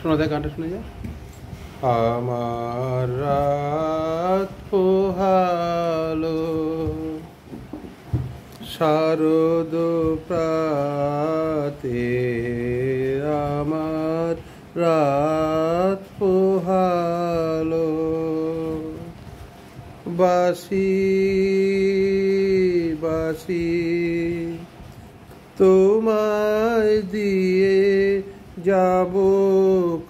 শোনা যায়, গানটা শুনে যায়। আমার রাত পোহালো শারদ প্রাতে, আমার রাত পোহালো বাসি বাসি তোমায় দিয়ে যাব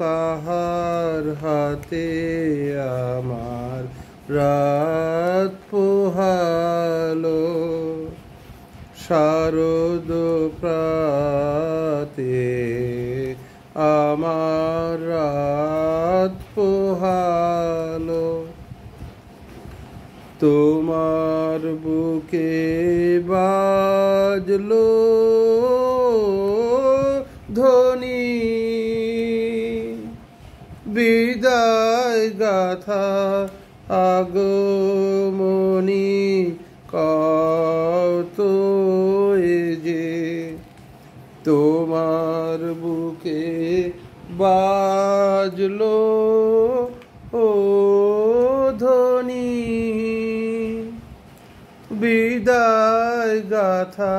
কাহার হাতে, আমার রাত পোহালো শারদ প্রাতে, আমার রাত পোহালো তোমার বুকে বাজলো ধ্বনি, বিদায় গাথা আগমনী কত যে তোমার বুকে বাজলো ও ধ্বনি, বিদায় গাথা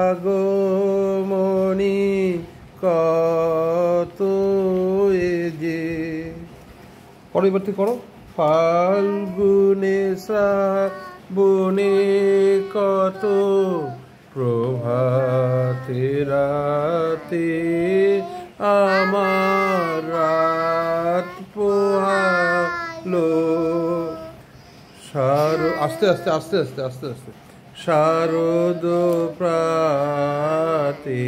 আগমনী কত যে। পরবর্তী করো। ফাল্গুনে শ্রাবণে কত প্রভাতে রাতে, আমার রাত পোহালো আস্তে আস্তে আস্তে আস্তে আস্তে আস্তে শারদ প্রাতে,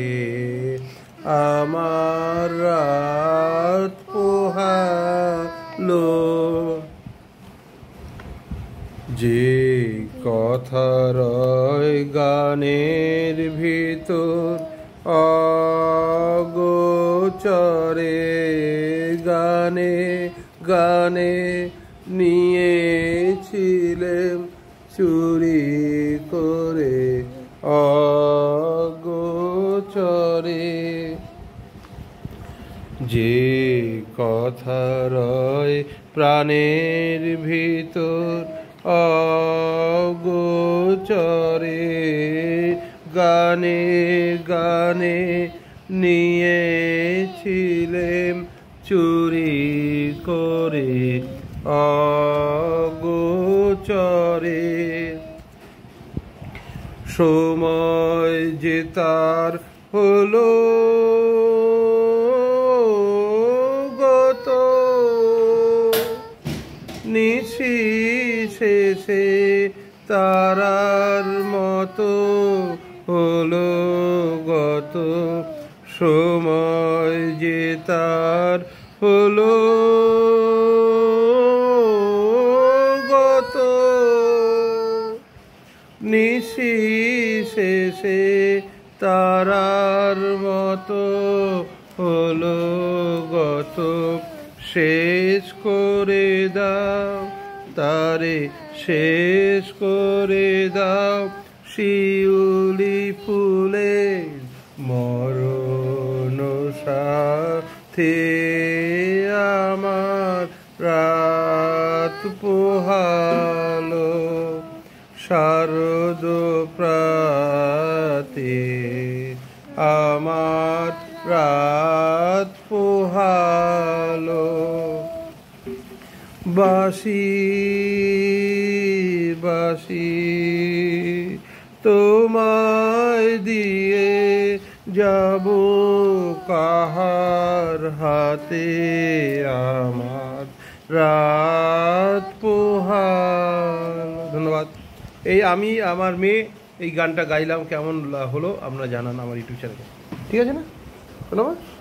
আমার রাত পোহালো যে কথা রয় গানের ভিতর অগোচরে, গানে গানে নিয়েছিলেন চুরি করে অগোচরে, যে কথা রয় প্রাণের ভিতর অগোচরে, গানে গানে নিয়েছিলেন চুরি করে অগোচরে, সময় যে তার হলো গত, নিশি শেষে তারার মতো হলো গত, সময় যে তার হলো গত, নিশি শেষে তারার মতো হলো গত, শেষ করে দাও তারে শেষ করে দাও, শিউলি ফুলে মরণ সাথে, আমার রাত পোহালো শারদ প্রাতে, আমার রাত পোহালো বাসি বাসি তোমায় দিয়ে যাব কাহার হাতে, আমার রাত পোহালো। ধন্যবাদ। এই আমি আমার মেয়ে এই গানটা গাইলাম, কেমন হলো আপনারা জানান আমার ইউটিউব চ্যানেলে, ঠিক আছে না? ধন্যবাদ।